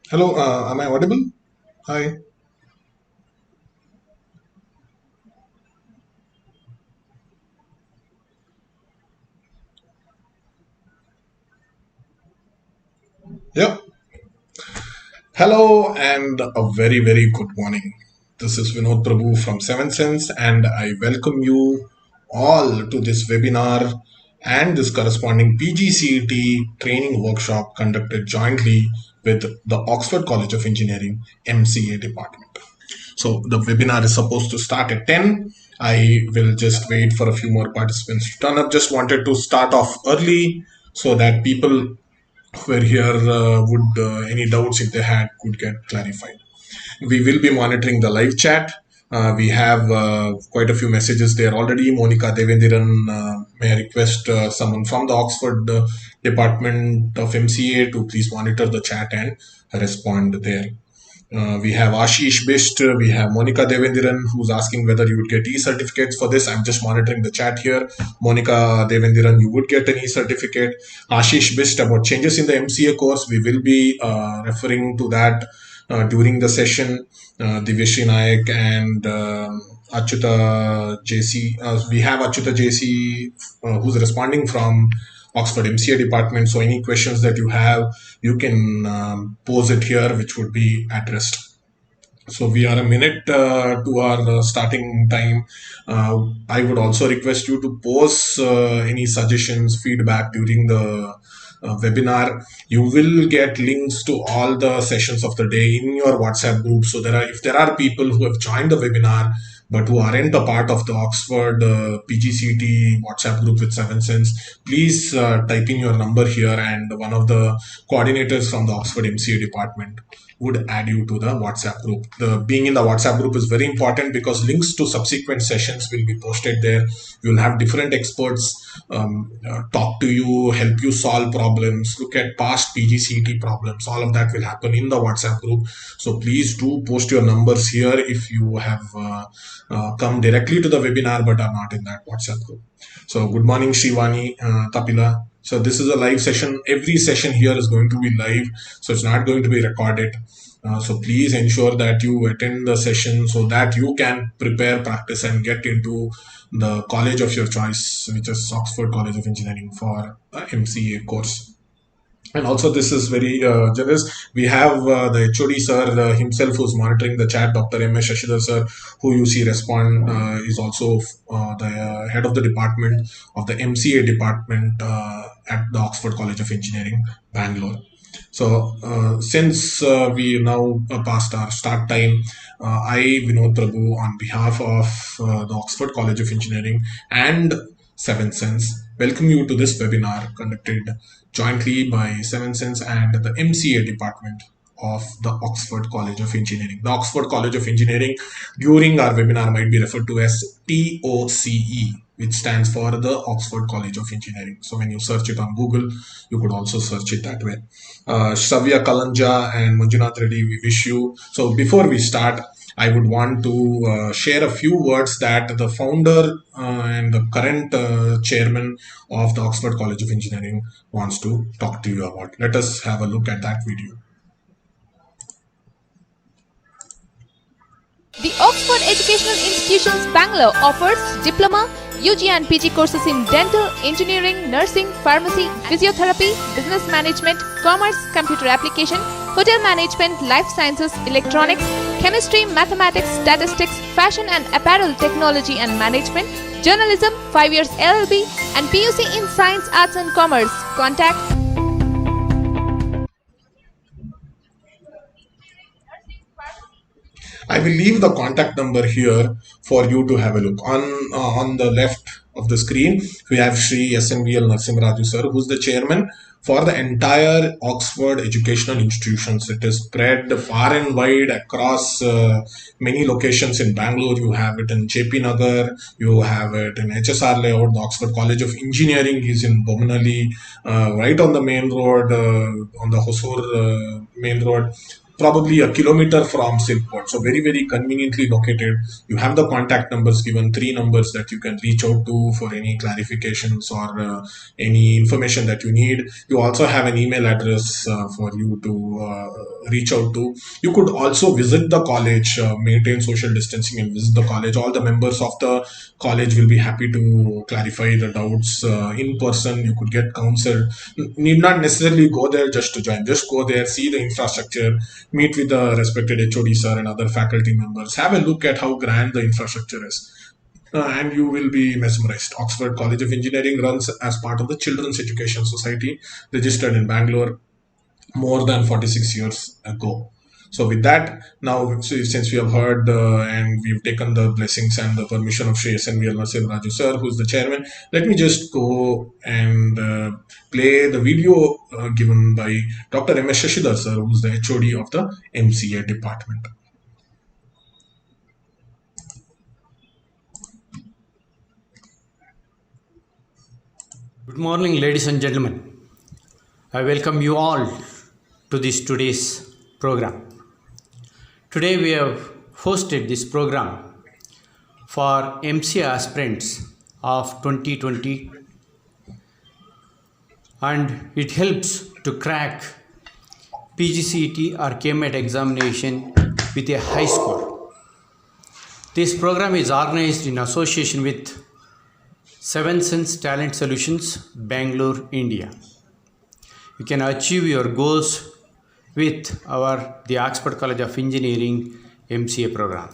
Hello, am I audible? Hi. Yeah. Hello and a very, very good morning. This is Vinod Prabhu from Seven Sense, and I welcome you all to this webinar and this corresponding PGCET training workshop conducted jointly with the Oxford College of Engineering MCA department. So the webinar is supposed to start at 10. I will just wait for a few more participants to turn up. Just wanted to start off early so that people who were here would any doubts if they had could get clarified. We will be monitoring the live chat. We have quite a few messages there already. Monica Devendiran, may I request someone from the Oxford Department of MCA to please monitor the chat and respond there. We have Ashish Bisht, we have Monica Devendiran who's asking whether you would get e-certificates for this. I'm just monitoring the chat here. Monica Devendiran, you would get an e-certificate. Ashish Bisht, about changes in the MCA course, we will be referring to that during the session. Divyashi Nayak and Achyuta JC. We have Achyuta JC who's responding from Oxford MCA department. So any questions that you have, you can pose it here, which would be addressed. So we are a minute to our starting time. I would also request you to post any suggestions, feedback during the webinar. You will get links to all the sessions of the day in your WhatsApp group. So if there are people who have joined the webinar but who aren't a part of the Oxford PGCT WhatsApp group with Seven Sense, please type in your number here, and one of the coordinators from the Oxford MCA department would add you to the WhatsApp group. The being in the WhatsApp group is very important because links to subsequent sessions will be posted there. You'll have different experts talk to you, help you solve problems, look at past PGCT problems. All of that will happen in the WhatsApp group. So please do post your numbers here if you have come directly to the webinar but are not in that WhatsApp group. So good morning, Shivani, Tapila. So this is a live session. Every session here is going to be live, so it's not going to be recorded. So please ensure that you attend the session so that you can prepare, practice, and get into the college of your choice, which is Oxford College of Engineering for the MCA course. And also, this is very generous. We have the HOD sir himself who's monitoring the chat, Dr. M.S. Shashidhar sir, who you see respond, is also the head of the department of the MCA department at the Oxford College of Engineering, Bangalore. So, since we now past our start time, I, Vinod Prabhu, on behalf of the Oxford College of Engineering and Seven Sense, welcome you to this webinar conducted jointly by Seven Sense and the MCA department of the Oxford College of Engineering. The Oxford College of Engineering during our webinar might be referred to as TOCE, which stands for the Oxford College of Engineering. So when you search it on Google, you could also search it that way. Shavya Kalanja and Manjunath Reddy, we wish you. So before we start, I would want to share a few words that the founder and the current chairman of the Oxford College of Engineering wants to talk to you about. Let us have a look at that video. The Oxford Educational Institutions Bangalore offers diploma, UG and PG courses in dental, engineering, nursing, pharmacy, physiotherapy, business management, commerce, computer application, hotel management, life sciences, electronics, chemistry, mathematics, statistics, fashion and apparel technology and management, journalism, 5 years LLB, and PUC in science, arts and commerce. Contact I will leave the contact number here for you to have a look. On the left of the screen, we have Sri SNVL Narsimharaju sir, who's the chairman for the entire Oxford educational institutions. It is spread far and wide across many locations in Bangalore. You have it in JP Nagar, you have it in HSR layout. The Oxford College of Engineering is in Bomanali, right on the main road, on the Hosur main road. probably a kilometer from Silk Road. So very, very conveniently located. You have the contact numbers given, three numbers that you can reach out to for any clarifications or any information that you need. You also have an email address for you to reach out to. You could also visit the college, maintain social distancing and visit the college. All the members of the college will be happy to clarify the doubts in person. You could get counseled. Need not necessarily go there just to join. Just go there, see the infrastructure, meet with the respected HOD sir and other faculty members. Have a look at how grand the infrastructure is. And you will be mesmerized. Oxford College of Engineering runs as part of the Children's Education Society, registered in Bangalore more than 46 years ago. So with that, now since we have heard and we've taken the blessings and the permission of Shri SNVL Nasir Raju sir, who's the chairman, let me just go and play the video given by Dr. M.S. Shashidhar sir, who's the HOD of the MCA department. Good morning, ladies and gentlemen. I welcome you all to today's program. Today we have hosted this program for MCA aspirants of 2020, and it helps to crack PGCET or KMET examination with a high score. This program is organized in association with Seven Sense Talent Solutions, Bangalore, India. You can achieve your goals with the Oxford College of Engineering MCA program.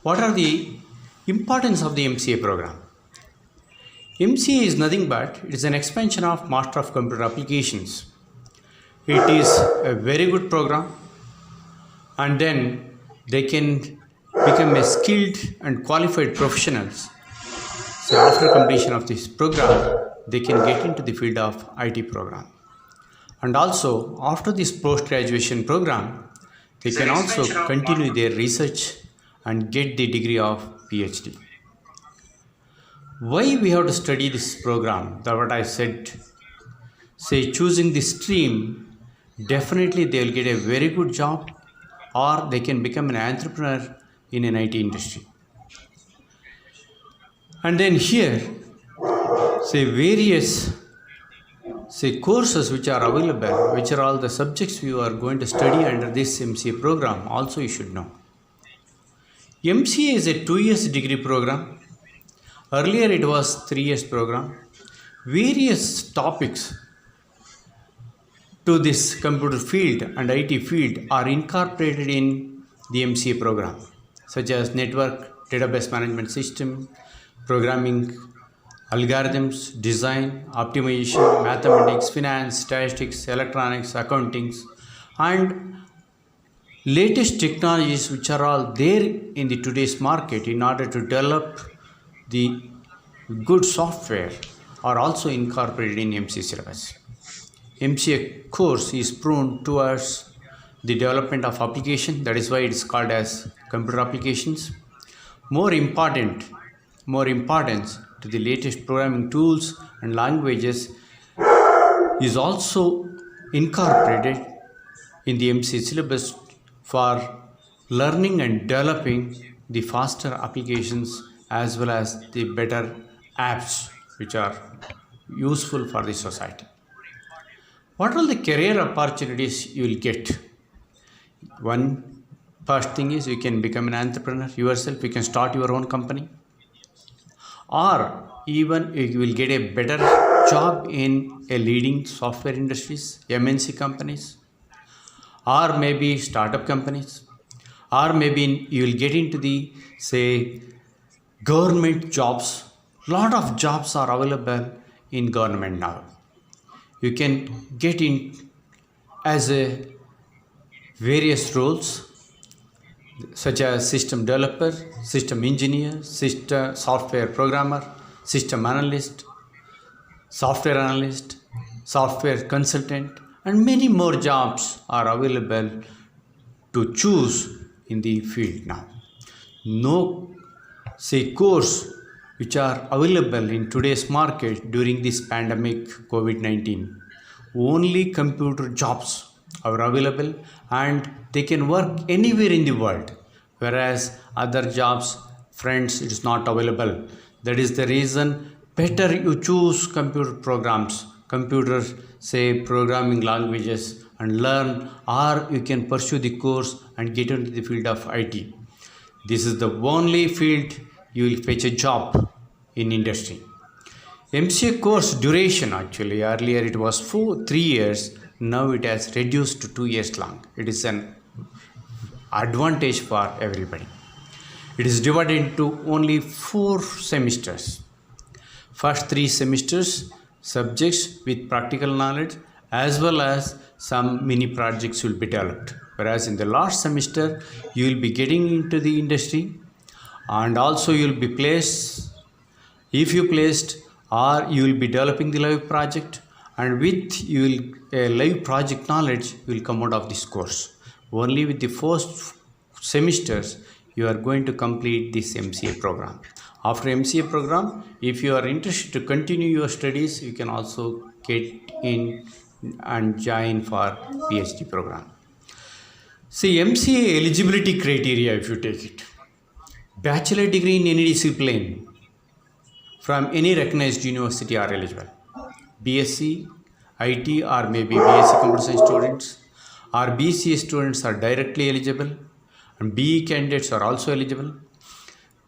What are the importance of the MCA program? MCA is nothing but it is an expansion of Master of Computer Applications. It is a very good program, and then they can become a skilled and qualified professionals. So after completion of this program, they can get into the field of IT program. And also, after this post-graduation program, they can also continue their research and get the degree of PhD. Why we have to study this program? That's what I said. Say, choosing this stream, definitely they will get a very good job, or they can become an entrepreneur in an IT industry. And then here, various courses which are available, which are all the subjects you are going to study under this MCA program, also you should know. MCA is a 2 years degree program. Earlier it was 3 years program. Various topics to this computer field and IT field are incorporated in the MCA program, such as network, database management system, programming, algorithms, design, optimization, mathematics, finance, statistics, electronics, accounting, and latest technologies which are all there in the today's market in order to develop the good software are also incorporated in MCA syllabus. MCA course is prone towards the development of application. That is why it is called as computer applications. More importance to the latest programming tools and languages is also incorporated in the MCA syllabus for learning and developing the faster applications as well as the better apps which are useful for the society. What are the career opportunities you will get? One first thing is you can become an entrepreneur yourself. You can start your own company, or even you will get a better job in a leading software industries, MNC companies, or maybe startup companies, or maybe you will get into the government jobs. Lot of jobs are available in government now. You can get in as a various roles such as system developer, system engineer, system software programmer, system analyst, software analyst, software consultant, and many more jobs are available to choose in the field now. No course which are available in today's market during this pandemic COVID-19. Only computer jobs are available and they can work anywhere in the world, whereas other jobs, friends, it is not available. That is the reason better you choose computer programs, computer say programming languages, and learn, or you can pursue the course and get into the field of IT. This is the only field you will fetch a job in industry. MCA course duration, actually earlier it was 3 years, now it has reduced to 2 years long. It is an advantage for everybody. It is divided into only 4 semesters. First 3 semesters subjects with practical knowledge as well as some mini projects will be developed, whereas in the last semester you will be getting into the industry and also you will be placed, if you placed, or you will be developing the live project, and with you will live project knowledge will come out of this course. Only with the first semesters you are going to complete this MCA program. After MCA program, if you are interested to continue your studies, you can also get in and join for PhD program. See, MCA eligibility criteria, if you take it, bachelor degree in any discipline from any recognized university are eligible. BSc, IT, or maybe BSc computer science students or BCA students are directly eligible, and BE candidates are also eligible.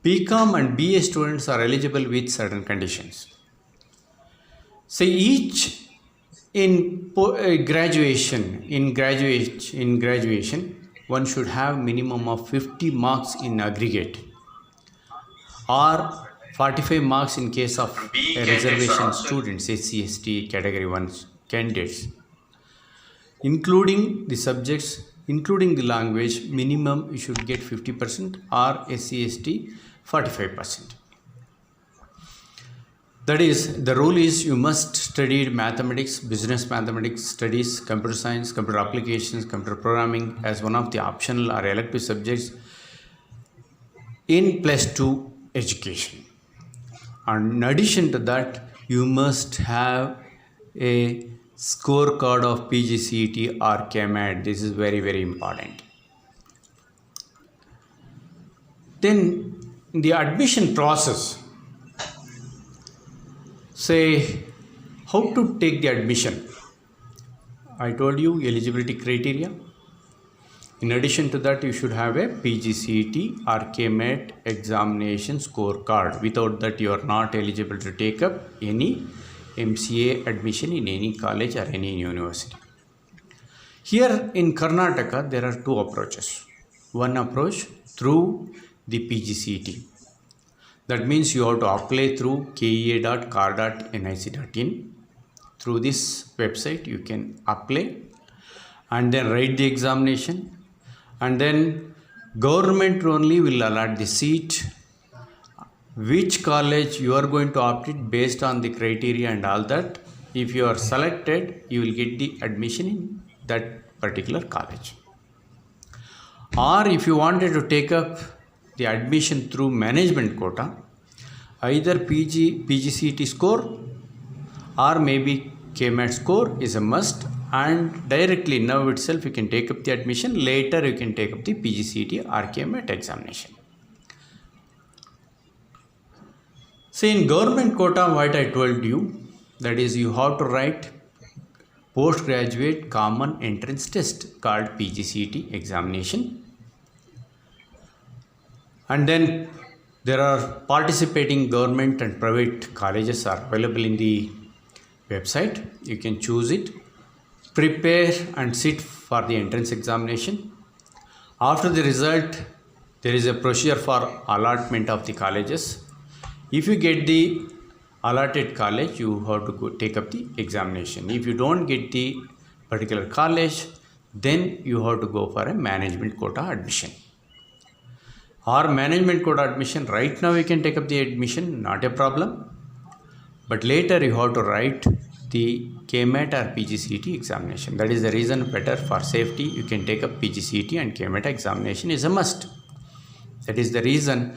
BCom and BA students are eligible with certain conditions. So each in graduation, one should have minimum of 50 marks in aggregate, or 45 marks in case of reservation students, SC, ST category 1 candidates, including the subjects, including the language. Minimum you should get 50%, or SC, ST 45%. That is, the rule is you must study mathematics, business mathematics studies, computer science, computer applications, computer programming as one of the optional or elective subjects in +2 education. And in addition to that, you must have a scorecard of PGCET or CAMAT. This is very, very important. Then the admission process, say how to take the admission. I told you eligibility criteria. In addition to that, you should have a PGCET or CAMAT examination scorecard. Without that, you are not eligible to take up any MCA admission in any college or any university. Here in Karnataka, there are 2 approaches. One approach through the PGCET. That means you have to apply through kea.car.nic.in. Through this website, you can apply and then write the examination, and then government only will allot the seat. Which college you are going to opt it based on the criteria and all that. If you are selected, you will get the admission in that particular college. Or if you wanted to take up the admission through management quota, either PGCET score or maybe CAMAT score is a must, and directly now itself you can take up the admission. Later you can take up the PGCET or CAMAT examination. See, in government quota, what I told you, that is you have to write postgraduate common entrance test called PGCET examination, and then there are participating government and private colleges are available in the website. You can choose it, prepare and sit for the entrance examination. After the result, there is a procedure for allotment of the colleges. If you get the allotted college, you have to go take up the examination. If you don't get the particular college, then you have to go for a management quota admission. Or management quota admission, right now you can take up the admission, not a problem. But later you have to write the CAMAT or PGCET examination. That is the reason, better for safety, you can take up PGCET and CAMAT examination is a must. That is the reason,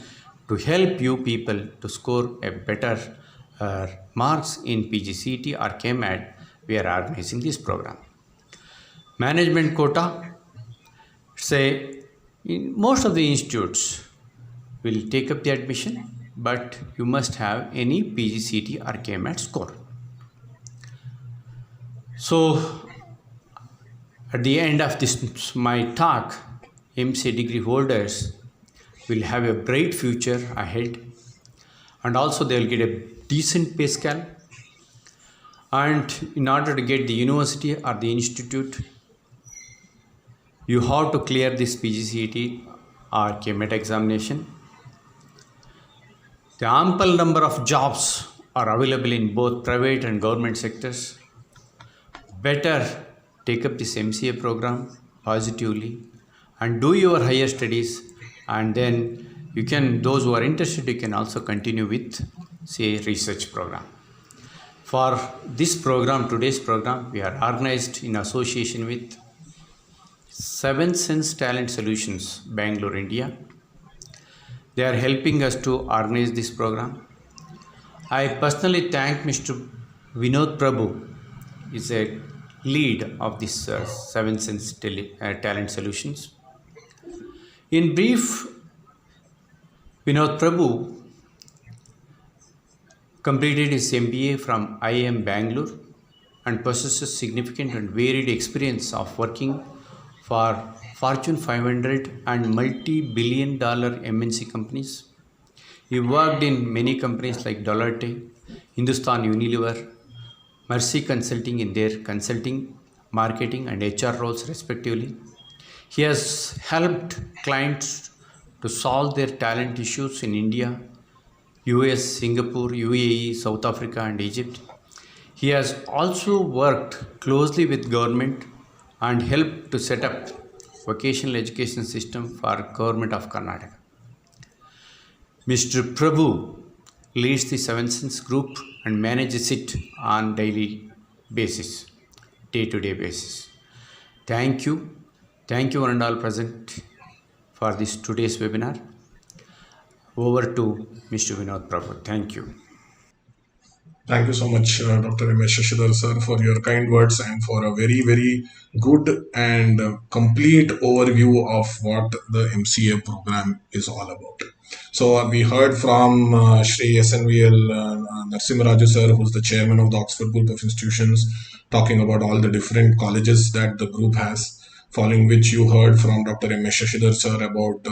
to help you people to score a better marks in PGCET or CAMAT, we are organizing this program. Management quota, say, in most of the institutes will take up the admission, but you must have any PGCET or KMAT score. So, at the end of this my talk, MCA degree holders will have a bright future ahead, and also they will get a decent pay scale. And in order to get the university or the institute, you have to clear this PGCET or KMAT examination. The ample number of jobs are available in both private and government sectors. Better take up this MCA program positively and do your higher studies, and then you can, those who are interested, you can also continue with, say, research program. For this program, today's program, we are organized in association with Seven Sense Talent Solutions, Bangalore, India. They are helping us to organize this program. I personally thank Mr. Vinod Prabhu, is a lead of this Seven Sense Talent Solutions. In brief, Vinod Prabhu completed his MBA from IIM Bangalore and possesses significant and varied experience of working for Fortune 500 and multi-billion dollar MNC companies. He worked in many companies like Deloitte, Hindustan Unilever, Mercy Consulting in their consulting, marketing and HR roles respectively. He has helped clients to solve their talent issues in India, US, Singapore, UAE, South Africa and Egypt. He has also worked closely with government and helped to set up vocational education system for Government of Karnataka. Mr. Prabhu leads the Seven Sense group and manages it on daily basis, day-to-day basis. Thank you one and all present for this today's webinar. Over to Mr. Vinod Prabhu. Thank you. Thank you so much, Dr. M.S. Shashidhar sir, for your kind words and for a very, very good and complete overview of what the MCA program is all about. So we heard from Shri SNVL Narsimharaju sir, who's the chairman of the Oxford Group of Institutions, talking about all the different colleges that the group has. Following which you heard from Dr. M.S. Shashidhar sir about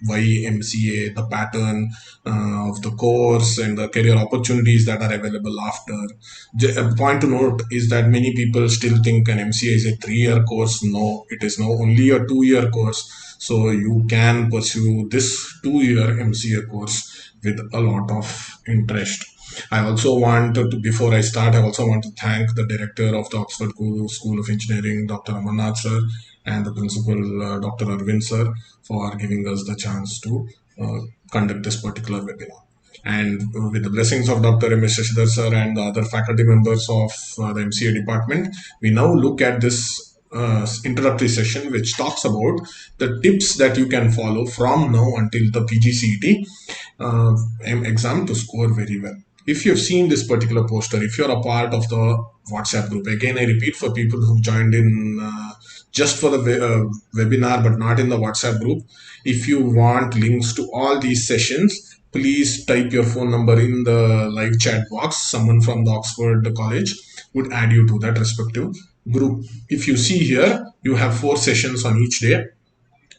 why MCA, the pattern of the course and the career opportunities that are available after. A point to note is that many people still think an MCA is a 3-year course. No, it is now only a 2-year course. So you can pursue this 2-year MCA course with a lot of interest. I also want to, before I start, I also want to thank the director of the Oxford School of Engineering, Dr. Amarnath sir, and the principal, Dr. Arvind sir, for giving us the chance to conduct this particular webinar. And with the blessings of Dr. M.S. Shashidhar sir and the other faculty members of the MCA department, we now look at this introductory session, which talks about the tips that you can follow from now until the PGCET exam to score very well. If you've seen this particular poster, if you're a part of the WhatsApp group, again I repeat for people who joined in just for the webinar but not in the WhatsApp group, if you want links to all these sessions, please type your phone number in the live chat box. Someone from the Oxford College would add you to that respective group. If you see here, you have 4 sessions on each day,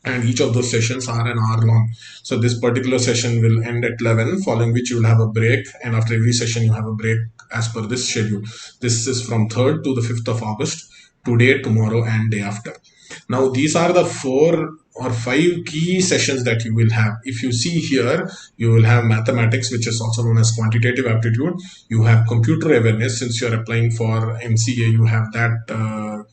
and each of those sessions are an hour long. So this particular session will end at 11, following which you will have a break, and after every session you have a break as per this schedule. This is from 3rd to the 5th of August, today, tomorrow and day after. Now these are the 4 or 5 key sessions that you will have. If you see here, you will have mathematics, which is also known as quantitative aptitude. You have computer awareness. Since you are applying for MCA, you have that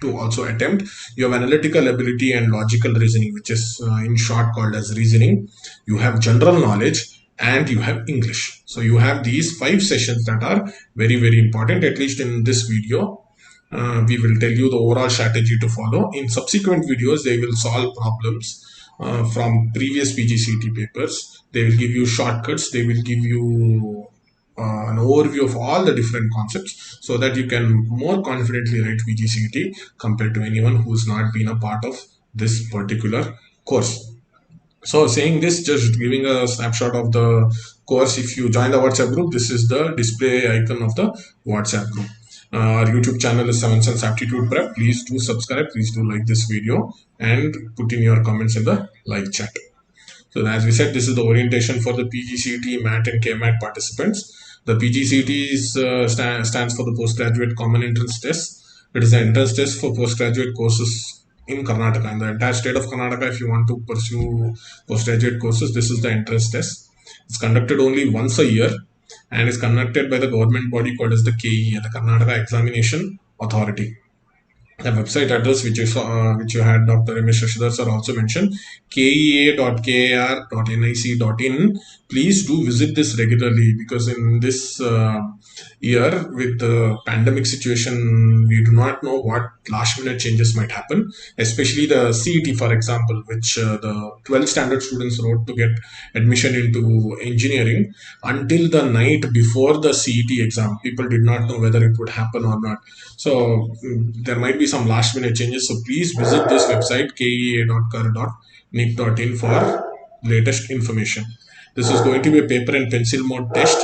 to also attempt. You have analytical ability and logical reasoning, which is in short called as reasoning. You have general knowledge and you have English. So you have these 5 sessions that are very, very important. At least in this video, we will tell you the overall strategy to follow. In subsequent videos, they will solve problems from previous PGCET papers. They will give you shortcuts. They will give you an overview of all the different concepts so that you can more confidently write PGCET compared to anyone who's not been a part of this particular course. So saying this, just giving a snapshot of the course. If you join the WhatsApp group, this is the display icon of the WhatsApp group. Our YouTube channel is 7 Sense Aptitude Prep. Please do subscribe. Please do like this video and put in your comments in the live chat. So as we said, this is the orientation for the PGCET, MAT and KMAT participants. The PGCET stands for the Postgraduate Common Entrance Test. It is an entrance test for postgraduate courses in Karnataka. In the entire state of Karnataka, if you want to pursue postgraduate courses, this is the entrance test. It's conducted only once a year and is conducted by the government body called as the KEA, the Karnataka Examination Authority. The website address which you had Dr. Ramesh Shashidhar sir also mentioned, kea.kar.nic.in. Please do visit this regularly, because in this year with the pandemic situation, we do not know what last minute changes might happen, especially the CET, for example, which the 12th standard students wrote to get admission into engineering. Until the night before the CET exam, people did not know whether it would happen or not. So there might be some last minute changes. So please visit this website, kea.kar.nic.in, for latest information. This is going to be a paper and pencil mode test,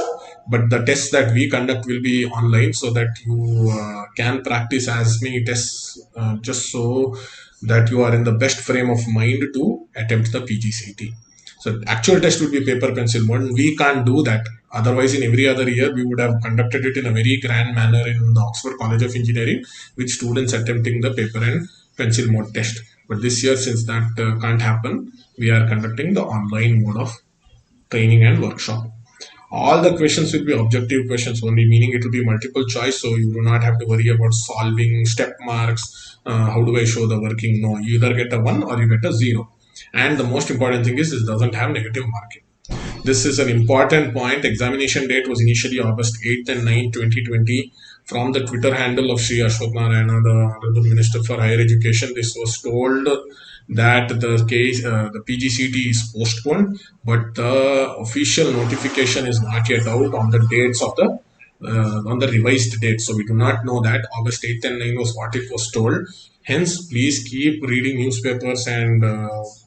but the tests that we conduct will be online so that you can practice as many tests just so that you are in the best frame of mind to attempt the PGCET. So actual test would be paper pencil mode. We can't do that. Otherwise, in every other year, we would have conducted it in a very grand manner in the Oxford College of Engineering with students attempting the paper and pencil mode test. But this year, since that can't happen, we are conducting the online mode of training and workshop. All the questions will be objective questions only, meaning it will be multiple choice, so you do not have to worry about solving step marks. How do I show the working? No, you either get a 1 or you get a 0. And the most important thing is, this doesn't have negative marking. This is an important point. Examination date was initially August 8th and 9th, 2020. From the Twitter handle of Shri Ashok Narayana, the Honorable Minister for Higher Education, this was told that the PGCET is postponed, but the official notification is not yet out on the dates of the on the revised date. So we do not know that. August 8th and 9th was what it was told. Hence, please keep reading newspapers and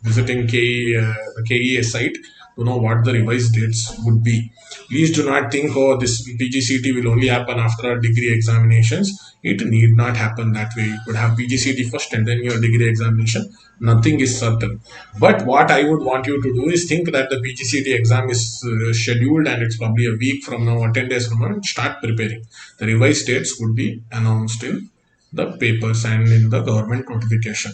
visiting the KEA site to know what the revised dates would be. Please do not think, oh, this PGCET will only happen after our degree examinations. It need not happen that way. You could have PGCET first and then your degree examination. Nothing is certain. But what I would want you to do is think that the PGCET exam is scheduled and it's probably a week from now or 10 days from now, and start preparing. The revised dates would be announced in the papers and in the government notification.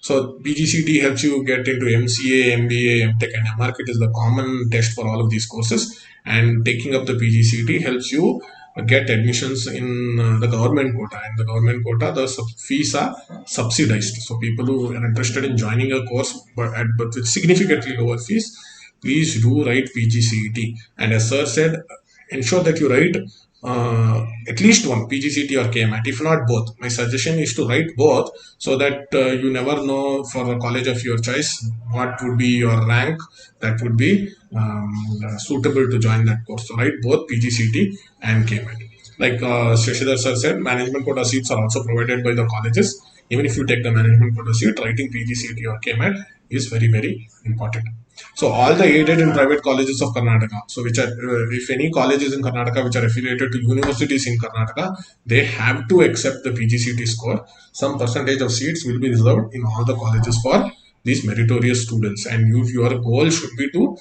So PGCET helps you get into MCA, MBA, MTech and MArch. It is the common test for all of these courses, and taking up the PGCET helps you get admissions in the government quota. And the government quota, the fees are subsidized. So people who are interested in joining a course but with significantly lower fees, please do write PGCET. And as sir said, ensure that you write at least one, PGCET or KMAT, if not both. My suggestion is to write both, so that you never know for a college of your choice what would be your rank that would be suitable to join that course. So write both PGCET and KMAT. Like Shashidhar sir said, management quota seats are also provided by the colleges. Even if you take the management quota seat, writing PGCET or KMAT is very, very important. So all the aided and private colleges of Karnataka, so which are, if any colleges in Karnataka which are affiliated to universities in Karnataka, they have to accept the PGCET score. Some percentage of seats will be reserved in all the colleges for these meritorious students, and your goal should be to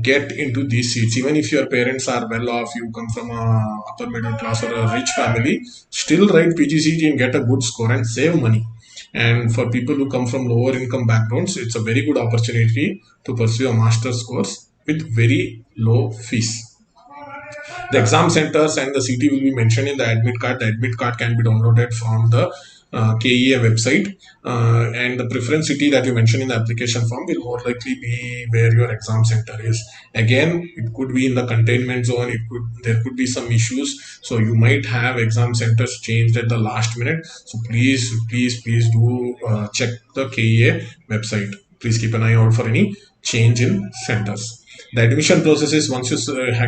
get into these seats. Even if your parents are well off, you come from a upper middle class or a rich family, still write PGCET and get a good score and save money. And for people who come from lower income backgrounds, it's a very good opportunity to pursue a master's course with very low fees. The exam centers and the city will be mentioned in the admit card. The admit card can be downloaded from the KEA website, and the preference city that you mentioned in the application form will more likely be where your exam center is. Again, it could be in the containment zone. There could be some issues, so you might have exam centers changed at the last minute. So please do check the KEA website. Please keep an eye out for any change in centers. The admission process is once you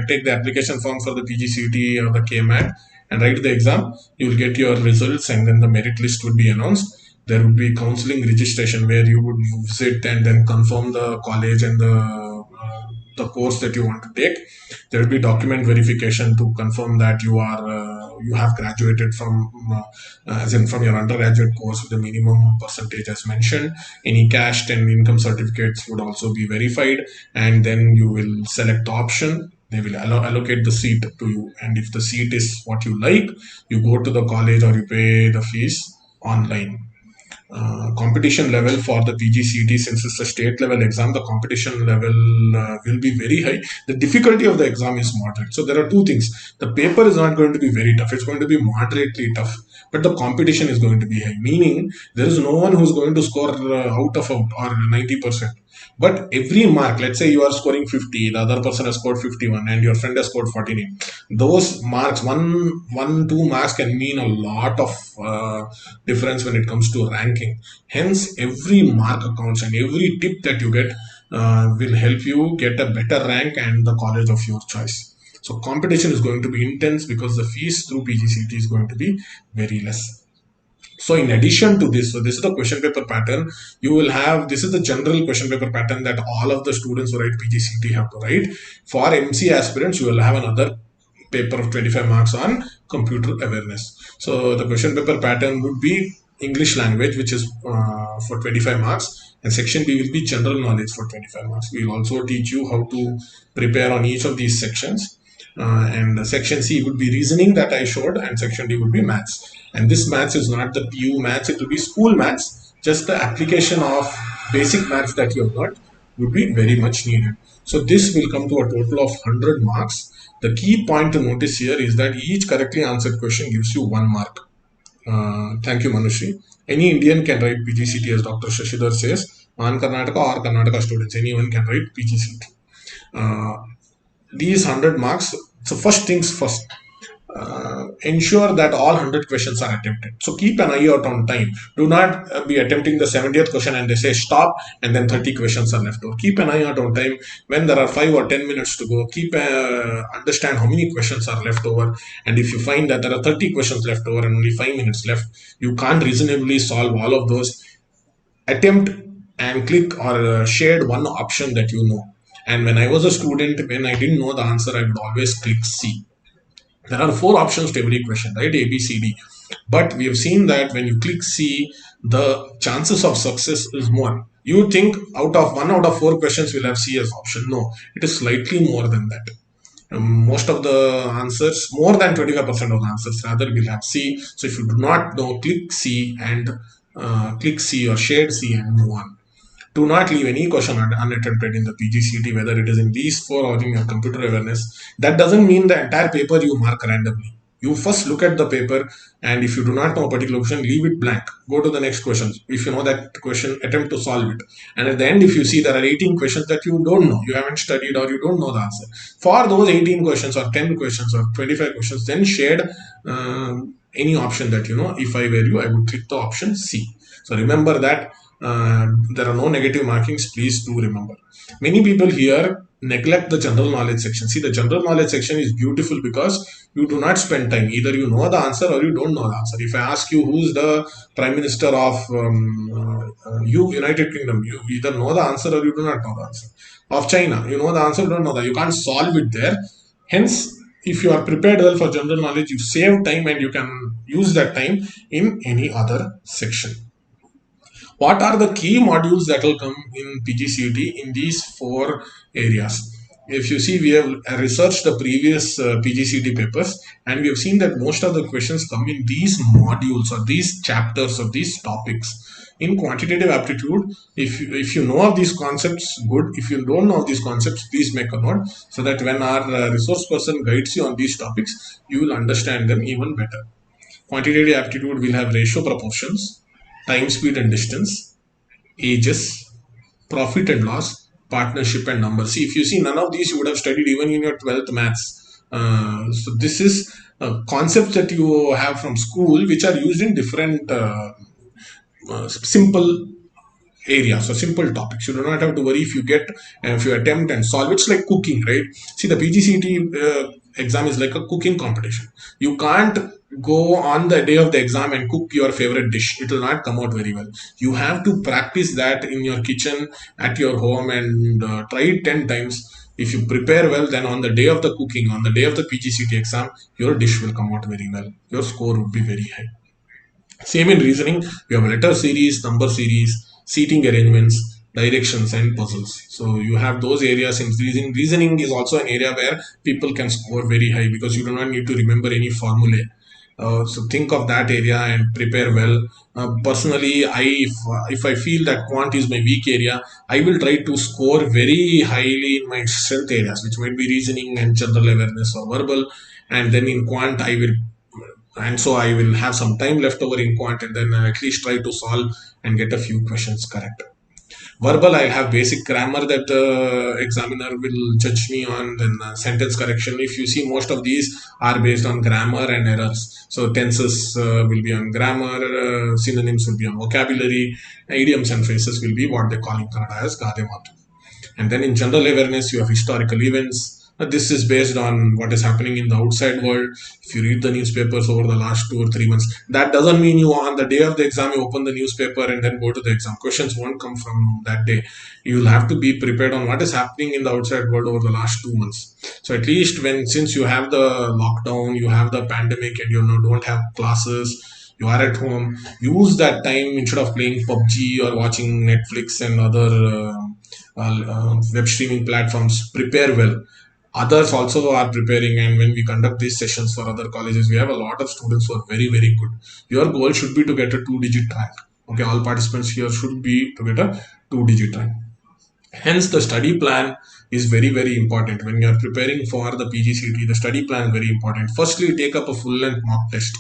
take the application form for the PGCET or the KMAT and write the exam, you will get your results and then the merit list would be announced. There would be counseling registration where you would visit and then confirm the college and the course that you want to take. There will be document verification to confirm that you have graduated from as in from your undergraduate course with the minimum percentage as mentioned. Any caste and income certificates would also be verified, and then you will select the option. They will allocate the seat to you, and if the seat is what you like, you go to the college or you pay the fees online. Competition level for the PGCET, since it's a state level exam, the competition level will be very high. The difficulty of the exam is moderate. So there are two things. The paper is not going to be very tough. It's going to be moderately tough, but the competition is going to be high. Meaning there is no one who's going to score out of out or 90%. But every mark, let's say you are scoring 50, the other person has scored 51, and your friend has scored 49. Those marks, two marks can mean a lot of difference when it comes to ranking. Hence, every mark accounts, and every tip that you get will help you get a better rank and the college of your choice. So competition is going to be intense because the fees through PGCET is going to be very less. So in addition to this, so this is the question paper pattern. You will have, this is the general question paper pattern that all of the students who write PGCET have to write. For MCA aspirants, you will have another paper of 25 marks on computer awareness. So the question paper pattern would be English language, which is for 25 marks, and section B will be general knowledge for 25 marks. We will also teach you how to prepare on each of these sections. And section C would be reasoning that I showed, and section D would be maths. And this maths is not the PU maths, it will be school maths. Just the application of basic maths that you have got would be very much needed. So this will come to a total of 100 marks. The key point to notice here is that each correctly answered question gives you 1 mark. Thank you, Manushri. Any Indian can write PGCET, as Dr. Shashidhar says. On Karnataka or Karnataka students, anyone can write PGCET. These 100 marks, so first things first, ensure that all 100 questions are attempted. So keep an eye out on time. Do not be attempting the 70th question and they say stop and then 30 questions are left over. Keep an eye out on time. When there are 5 or 10 minutes to go, understand how many questions are left over. And if you find that there are 30 questions left over and only 5 minutes left, you can't reasonably solve all of those. Attempt and click or shade one option that you know. And when I was a student, when I didn't know the answer, I would always click C. There are 4 options to every question, right? A, B, C, D. But we have seen that when you click C, the chances of success is more. You think one out of 4 questions will have C as option. No, it is slightly more than that. Most of the answers, more than 25% of the answers rather, will have C. So if you do not know, click C and click C or shade C and move on. Do not leave any question unattempted in the PGCET, whether it is in these 4 or in your computer awareness. That doesn't mean the entire paper you mark randomly. You first look at the paper, and if you do not know a particular question, leave it blank. Go to the next question. If you know that question, attempt to solve it. And at the end, if you see there are 18 questions that you don't know, you haven't studied or you don't know the answer. For those 18 questions or 10 questions or 25 questions, then shade any option that you know. If I were you, I would click the option C. So remember that there are no negative markings. Please do remember. Many people here neglect the general knowledge section. See, the general knowledge section is beautiful because you do not spend time. Either you know the answer or you don't know the answer. If I ask you who's the Prime Minister of United Kingdom, you either know the answer or you do not know the answer. Of China, you know the answer, don't know that. You can't solve it there. Hence, if you are prepared well for general knowledge, you save time and you can use that time in any other section. What are the key modules that will come in PGCET in these 4 areas? If you see, we have researched the previous PGCET papers, and we have seen that most of the questions come in these modules or these chapters or these topics. In quantitative aptitude, if you know of these concepts, good. If you don't know of these concepts, please make a note so that when our resource person guides you on these topics, you will understand them even better. Quantitative aptitude will have ratio proportions, time, speed and distance, ages, profit and loss, partnership and number. See, if you see none of these you would have studied even in your 12th maths. So this is concepts that you have from school which are used in different simple areas or simple topics. You do not have to worry if you get, if you attempt and solve. It's like cooking, right? See, the PGCT exam is like a cooking competition. You can't go on the day of the exam and cook your favorite dish. It will not come out very well. You have to practice that in your kitchen, at your home, and try it 10 times. If you prepare well, then on the day of the cooking, on the day of the PGCT exam, your dish will come out very well. Your score would be very high. Same in reasoning, we have letter series, number series, seating arrangements, directions, and puzzles. So you have those areas in reasoning. Reasoning is also an area where people can score very high because you do not need to remember any formulae. So think of that area and prepare well. Personally, if I feel that quant is my weak area, I will try to score very highly in my strength areas, which might be reasoning and general awareness or verbal. And then in quant, I will have some time left over in quant, and then at least try to solve and get a few questions correct. Verbal, I'll have basic grammar that the examiner will judge me on, then sentence correction. If you see, most of these are based on grammar and errors. So tenses will be on grammar, synonyms will be on vocabulary, idioms and phrases will be what they call in Kannada as Gade Matu. And then in general awareness, you have historical events. This is based on what is happening in the outside world. If you read the newspapers over the last 2 or 3 months, that doesn't mean you on the day of the exam you open the newspaper and then go to the exam. Questions won't come from that day. You will have to be prepared on what is happening in the outside world over the last 2 months. So at least since you have the lockdown, you have the pandemic, and you don't have classes, you are at home, use that time instead of playing PUBG or watching Netflix and other web streaming platforms. Prepare well. Others also are preparing, and when we conduct these sessions for other colleges, we have a lot of students who are very, very good. Your goal should be to get a 2-digit rank. Okay, all participants here should be to get a 2-digit rank. Hence, the study plan is very, very important. When you are preparing for the PGCT, the study plan is very important. Firstly, take up a full-length mock test.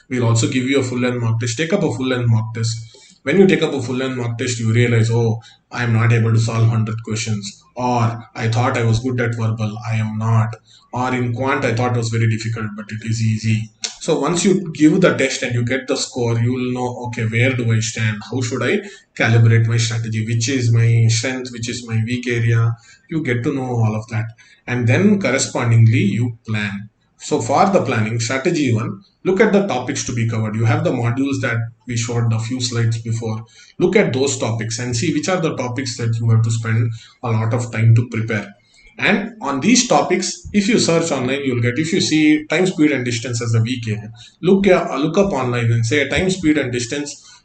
We'll also give you a full-length mock test. Take up a full-length mock test. When you take up a full-length mock test, you realize, oh, I am not able to solve 100 questions. Or I thought I was good at verbal, I am not. Or in quant, I thought it was very difficult, but it is easy. So once you give the test and you get the score, you will know, okay, where do I stand? How should I calibrate my strategy? Which is my strength? Which is my weak area? You get to know all of that. And then correspondingly, you plan. So for the planning, strategy one, look at the topics to be covered. You have the modules that we showed a few slides before. Look at those topics and see which are the topics that you have to spend a lot of time to prepare. And on these topics, if you search online, you'll get, if you see time, speed, and distance as a weak area, look up online and say time, speed, and distance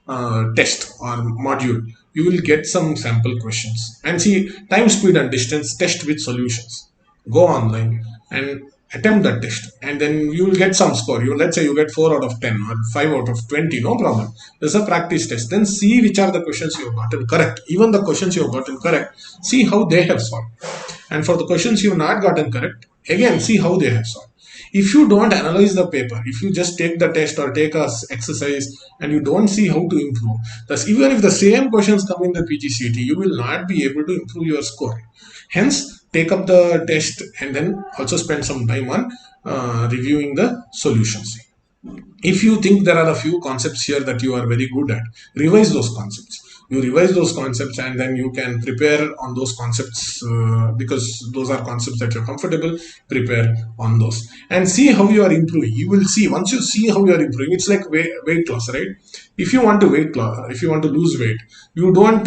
test or module. You will get some sample questions and see time, speed, and distance test with solutions. Go online and attempt that test, and then you will get some score. Let's say you get 4 out of 10 or 5 out of 20, no problem. There's a practice test. Then see which are the questions you have gotten correct. Even the questions you have gotten correct, see how they have solved. And for the questions you have not gotten correct, again see how they have solved. If you don't analyze the paper, if you just take the test or take a exercise and you don't see how to improve, thus even if the same questions come in the PGCT, you will not be able to improve your score. Hence, take up the test and then also spend some time on reviewing the solutions. If you think there are a few concepts here that you are very good at, revise those concepts. You revise those concepts and then you can prepare on those concepts because those are concepts that you're comfortable. Prepare on those and see how you are improving. You will see, once you see how you are improving, it's like weight loss, right? If you want to lose weight, you don't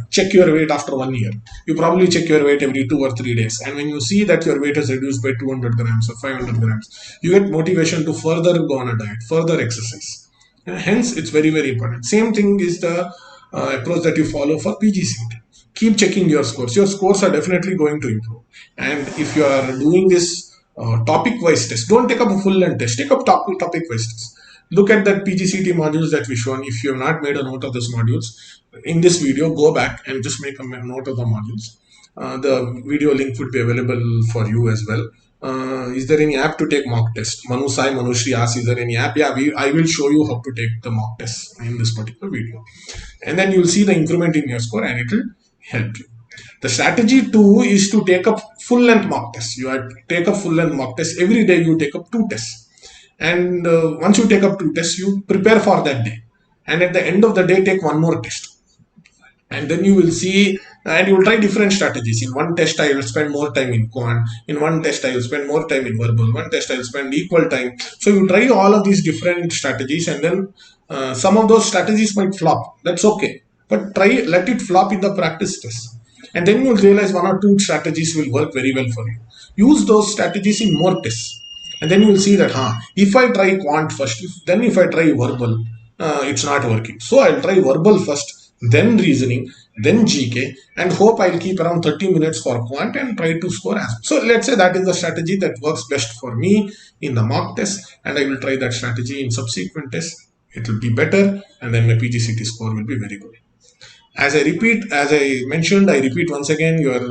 check your weight after 1 year. You probably check your weight every 2 or 3 days, and when you see that your weight has reduced by 200 grams or 500 grams, you get motivation to further go on a diet, further exercise. Hence, it's very, very important. Same thing is the approach that you follow for PGCET. Keep checking your scores. Your scores are definitely going to improve. And if you are doing this topic-wise test, don't take up a full-length test. Take up topic-wise test. Look at the PGCET modules that we shown. If you have not made a note of those modules, in this video, go back and just make a note of the modules. The video link would be available for you as well. Is there any app to take mock test? Manushri asks, is there any app? Yeah, I will show you how to take the mock test in this particular video. And then you'll see the increment in your score and it will help you. The strategy 2 is to take up full-length mock tests. You have to take up full-length mock tests. Every day you take up 2 tests. And once you take up 2 tests, you prepare for that day. And at the end of the day, take 1 more test. And then you will see, and you will try different strategies. In one test I will spend more time in quant, in one test I will spend more time in verbal, one test I will spend equal time. So you try all of these different strategies, and then some of those strategies might flop, that's okay, but try, let it flop in the practice test, and then you'll realize one or two strategies will work very well for you. Use those strategies in more tests, and then you will see that if I try quant first, if I try verbal, it's not working, so I'll try verbal first, then reasoning, then GK, and hope I'll keep around 30 minutes for quant and try to score as. So let's say that is the strategy that works best for me in the mock test, and I will try that strategy in subsequent tests. It will be better, and then my PGCT score will be very good. As I mentioned, I repeat once again, your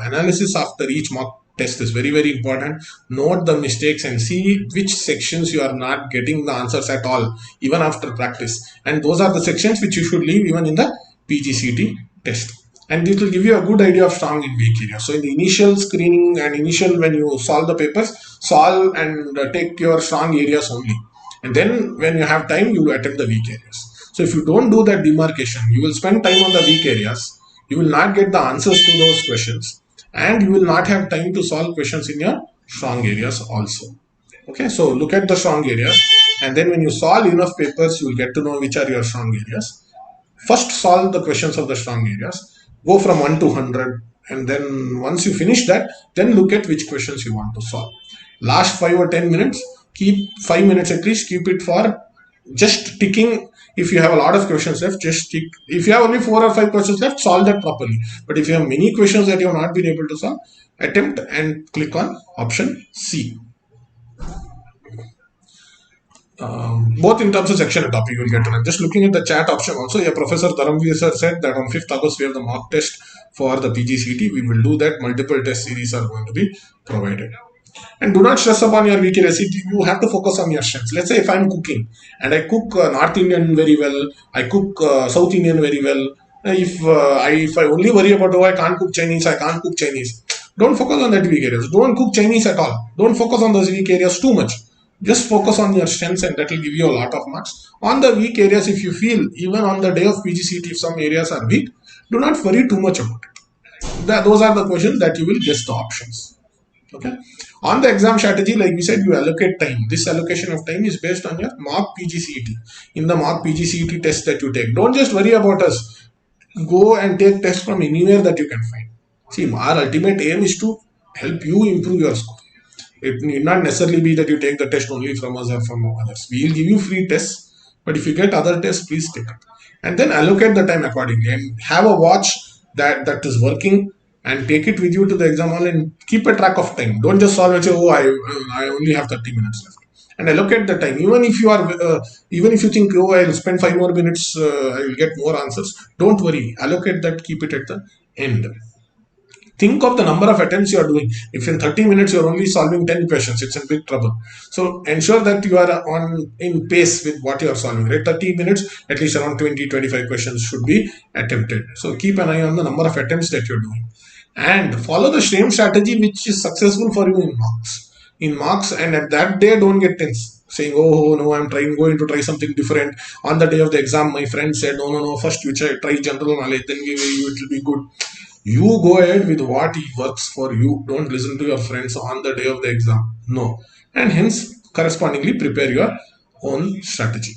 analysis after each mock test is very, very important. Note the mistakes and see which sections you are not getting the answers at all, even after practice. And those are the sections which you should leave even in the PGCT test. And it will give you a good idea of strong and weak areas. So in the initial screening and initial, when you solve the papers, solve and take your strong areas only. And then when you have time, you attempt the weak areas. So if you don't do that demarcation, you will spend time on the weak areas, you will not get the answers to those questions, and you will not have time to solve questions in your strong areas also. Okay, so look at the strong areas, and then when you solve enough papers, you will get to know which are your strong areas. First solve the questions of the strong areas, go from 1 to 100, and then once you finish that, then look at which questions you want to solve. Last 5 or 10 minutes, keep 5 minutes at least, keep it for just ticking. If you have a lot of questions left, just tick. If you have only 4 or 5 questions left, solve that properly. But if you have many questions that you have not been able to solve, attempt and click on option C. Both in terms of section and topic, you will get to know. Just looking at the chat option also, Professor Dharamveer sir said that on 5th August we have the mock test for the PGCT. We will do that. Multiple test series are going to be provided. And do not stress upon your weak areas. You have to focus on your strengths. Let's say if I'm cooking and I cook North Indian very well, I cook South Indian very well. If I only worry about, I can't cook Chinese, I can't cook Chinese. Don't focus on that weak areas. Don't cook Chinese at all. Don't focus on those weak areas too much. Just focus on your strengths, and that will give you a lot of marks. On the weak areas, if you feel even on the day of PGCT, if some areas are weak, do not worry too much about it. Those are the questions that you will guess the options. Okay. On the exam strategy, like we said, you allocate time. This allocation of time is based on your mock PGCET. In the mock PGCET test that you take, don't just worry about us. Go and take tests from anywhere that you can find. See, our ultimate aim is to help you improve your score. It need not necessarily be that you take the test only from us or from others. We will give you free tests, but if you get other tests, please take it. And then allocate the time accordingly and have a watch that is working, and take it with you to the exam hall and keep a track of time. Don't just solve and say, I only have 30 minutes left. And allocate the time. Even if you think, I'll spend 5 more minutes, I will get more answers. Don't worry. Allocate that. Keep it at the end. Think of the number of attempts you are doing. If in 30 minutes you are only solving 10 questions, it's in big trouble. So ensure that you are in pace with what you are solving. Right? 30 minutes, at least around 20-25 questions should be attempted. So keep an eye on the number of attempts that you're doing. And follow the same strategy which is successful for you in marks. And at that day, don't get tense, saying, oh no, I'm going to try something different. On the day of the exam, my friend said, no, first you try general knowledge, then it will be good. You go ahead with what works for you. Don't listen to your friends on the day of the exam. No. And hence, correspondingly, prepare your own strategy.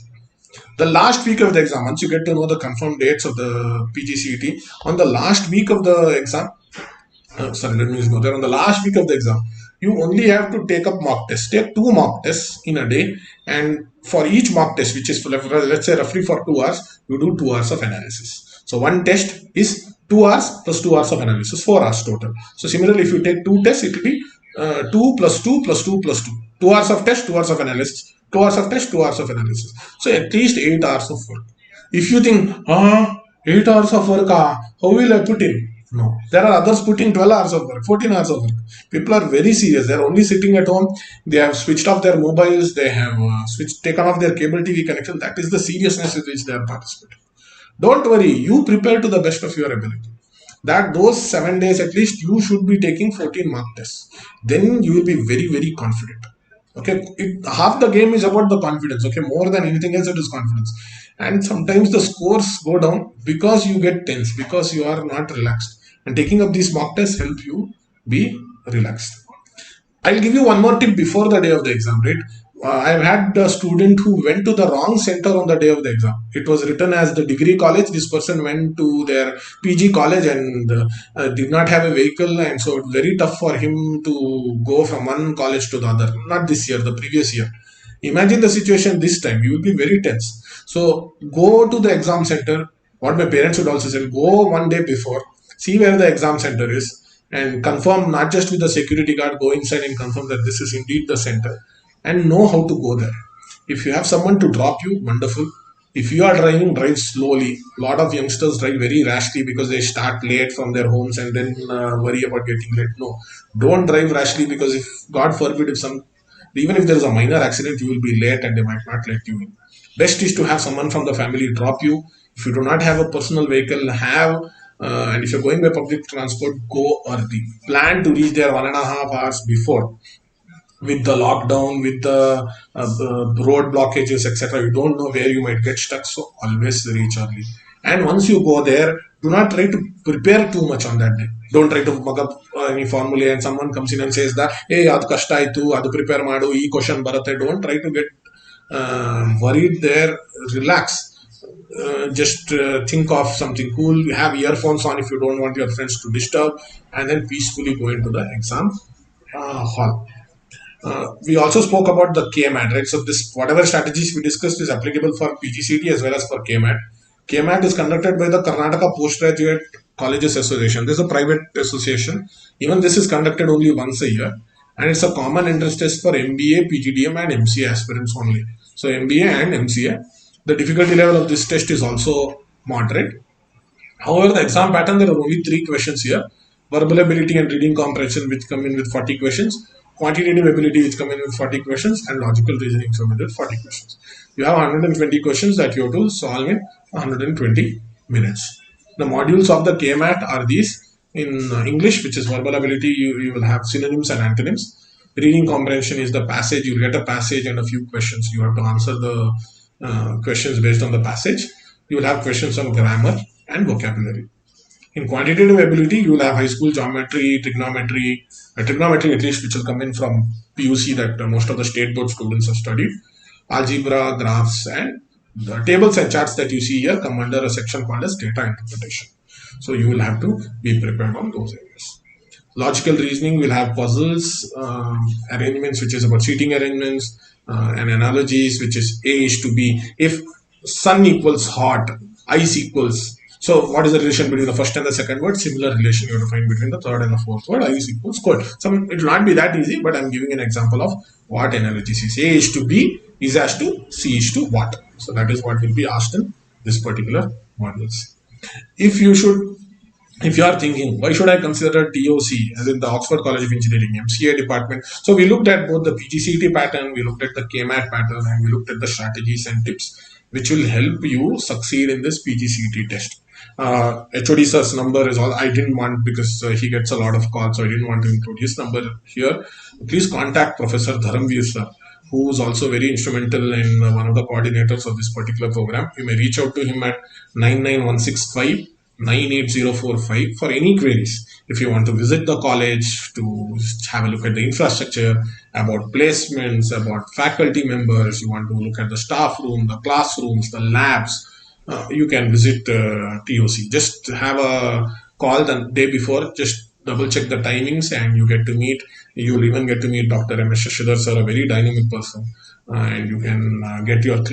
The last week of the exam, once you get to know the confirmed dates of the PGCET, on the last week of the exam, on the last week of the exam, you only have to take up mock tests. Take 2 mock tests in a day, and for each mock test, which is let's say roughly for 2 hours, you do 2 hours of analysis. So one test is 2 hours plus 2 hours of analysis, 4 hours total. So similarly, if you take 2 tests, it will be 2 plus 2 plus 2 plus 2. 2 hours of test, 2 hours of analysis. 2 hours of test, 2 hours of analysis. So at least 8 hours of work. If you think, 8 hours of work, how will I put in? No. There are others putting 12 hours of work, 14 hours of work. People are very serious. They are only sitting at home. They have switched off their mobiles. They have taken off their cable TV connection. That is the seriousness with which they are participating. Don't worry. You prepare to the best of your ability. That those 7 days at least, you should be taking 14 mock tests. Then you will be very, very confident. Okay, half the game is about the confidence. Okay, more than anything else, it is confidence. And sometimes the scores go down because you get tense, because you are not relaxed. And taking up these mock tests help you be relaxed. I'll give you one more tip before the day of the exam, right? I've had a student who went to the wrong center on the day of the exam. It was written as the degree college. This person went to their PG college and did not have a vehicle, and so it's very tough for him to go from one college to the other. Not this year, the previous year. Imagine the situation this time. You will be very tense. So go to the exam center. What my parents would also say: go one day before, see where the exam center is, and confirm not just with the security guard. Go inside and confirm that this is indeed the center, and know how to go there. If you have someone to drop you, wonderful. If you are driving, drive slowly. A lot of youngsters drive very rashly because they start late from their homes and then worry about getting late. No, don't drive rashly, because if God forbid, if some, even if there is a minor accident, you will be late and they might not let you in. Best is to have someone from the family drop you. If you do not have a personal vehicle, and if you're going by public transport, go early. Plan to reach there 1.5 hours before. With the lockdown, with the road blockages, etc., you don't know where you might get stuck, so always reach early. And once you go there, do not try to prepare too much on that day. Don't try to mug up any formula and someone comes in and says that, hey, adu kashta aitu, adu prepare madu, ee question baratte. Don't try to get worried there. Relax. Just think of something cool. Have earphones on if you don't want your friends to disturb, and then peacefully go into the exam hall. We also spoke about the KMAT, right? So this, whatever strategies we discussed, is applicable for PGCET as well as for KMAT. KMAT is conducted by the Karnataka Postgraduate Colleges Association. This is a private association. Even this is conducted only once a year, and it's a common interest test for MBA, PGDM, and MCA aspirants only. So MBA and MCA. The difficulty level of this test is also moderate. However, the exam pattern, there are only 3 questions here: verbal ability and reading comprehension, which come in with 40 questions; quantitative ability, which come in with 40 questions; and logical reasoning come in with 40 questions. You have 120 questions that you have to solve in 120 minutes. The modules of the KMAT are these. In English, which is verbal ability, you will have synonyms and antonyms. Reading comprehension is the passage. You get a passage and a few questions. You have to answer the questions based on the passage. You will have questions on grammar and vocabulary. In quantitative ability, you will have high school geometry, trigonometry at least, which will come in from PUC, that most of the state board students have studied. Algebra, graphs, and the tables and charts that you see here come under a section called as data interpretation. So you will have to be prepared on those areas. Logical reasoning will have puzzles, arrangements, which is about seating arrangements, and analogies, which is A is to B. If sun equals hot, ice equals. So what is the relation between the first and the second word? Similar relation you have to find between the third and the fourth word. Ice equals cold. It will not be that easy, but I'm giving an example of what analogies is. A is to B is as to C is to what. So that is what will be asked in this particular modules. If you are thinking, why should I consider TOC, as in the Oxford College of Engineering, MCA department? So we looked at both the PGCET pattern, we looked at the KMAT pattern, and we looked at the strategies and tips which will help you succeed in this PGCET test. HOD sir's number is all. I didn't want, because he gets a lot of calls, so I didn't want to include his number here. Please contact Professor Dharamveer sir, who is also very instrumental in one of the coordinators of this particular program. You may reach out to him at 99165 98045 for any queries. If you want to visit the college to have a look at the infrastructure, about placements, about faculty members, you want to look at the staff room, the classrooms, the labs, you can visit TOC. Just have a call the day before, just double check the timings, and you'll even get to meet Dr. M.S. Shashidhar sir, a very dynamic person, and you can get your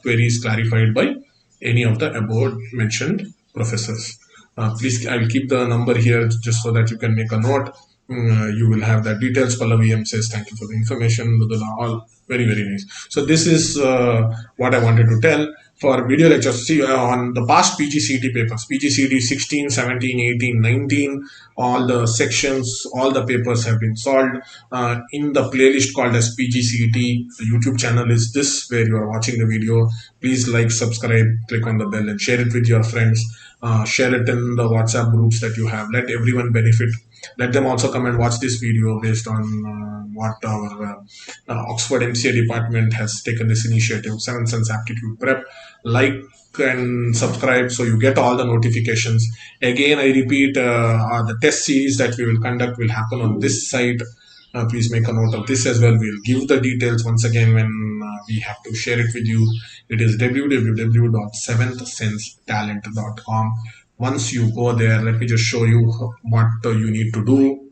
queries clarified by any of the above mentioned professors. Please, I will keep the number here just so that you can make a note. You will have the details. Pallavi M says, thank you for the information. All very, very nice. So this is what I wanted to tell for video lectures. See, on the past PGCET papers, PGCET 16, 17, 18, 19, all the sections, all the papers have been solved in the playlist called as PGCET. The YouTube channel is this, where you are watching the video. Please like, subscribe, click on the bell, and share it with your friends. Share it in the WhatsApp groups that you have. Let everyone benefit. Let them also come and watch this video based on what our Oxford MCA department has taken this initiative, 7 Sense Aptitude Prep. Like and subscribe so you get all the notifications. Again, I repeat, the test series that we will conduct will happen on this site. Please make a note of this as well. We'll give the details once again when we have to share it with you. It is www.seventhsensetalent.com. Once you go there, let me just show you what you need to do.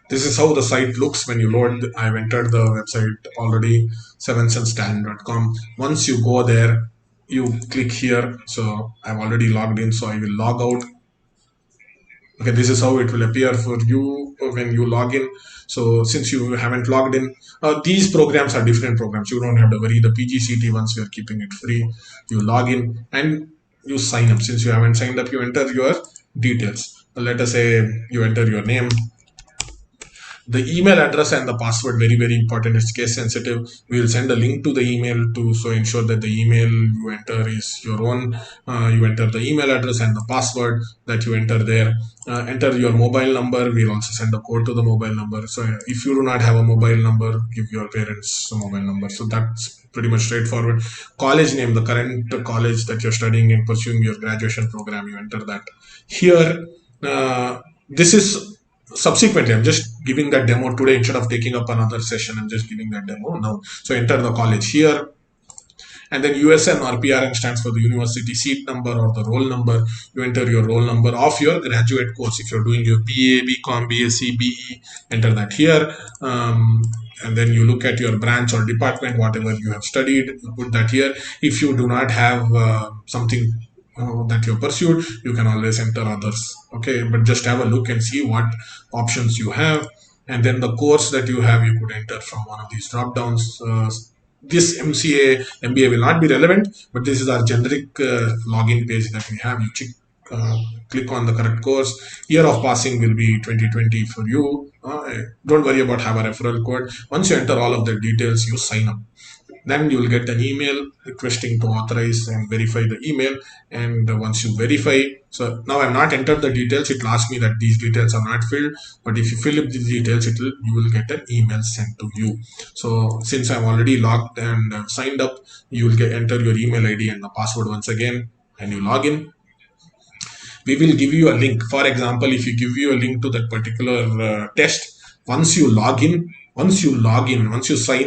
This is how the site looks when you load. I've entered the website already, 7sensetalent.com. Once you go there, you click here. So I've already logged in, so I will log out. Okay, this is how it will appear for you when you log in. So since you haven't logged in, these programs are different programs. You don't have to worry. The PGCT, once we are keeping it free, you log in and you sign up. Since you haven't signed up, you enter your details. Let us say you enter your name, the email address and the password, very very important. It's case sensitive. We will send a link to the email to so ensure that the email you enter is your own. You enter the email address and the password that you enter there. Enter your mobile number. We'll also send a code to the mobile number. So if you do not have a mobile number, give your parents a mobile number. So that's pretty much straightforward. College name, the current college that you're studying in, pursuing your graduation program, you enter that here. This is subsequently, I'm just giving that demo today instead of taking up another session. I'm just giving that demo now. So enter the college here, and then USN or PRN stands for the university seat number or the roll number. You enter your roll number of your graduate course. If you're doing your BA, BCom, BSc, BE, enter that here. And then you look at your branch or department, whatever you have studied, you put that here. If you do not have something that you pursued, you can always enter others. Okay, but just have a look and see what options you have, and then the course that you have, you could enter from one of these drop downs. This MCA, MBA will not be relevant, but this is our generic login page that we have. You click on the correct course. Year of passing will be 2020 for you. Don't worry about have a referral code. Once you enter all of the details, you sign up. Then you will get an email requesting to authorize and verify the email. And once you verify, so now I've not entered the details. It will ask me that these details are not filled. But if you fill up the details, you will get an email sent to you. So since I'm already logged and signed up, you will enter your email ID and the password once again, and you log in. We will give you a link. For example, if you give you a link to that particular test, once you sign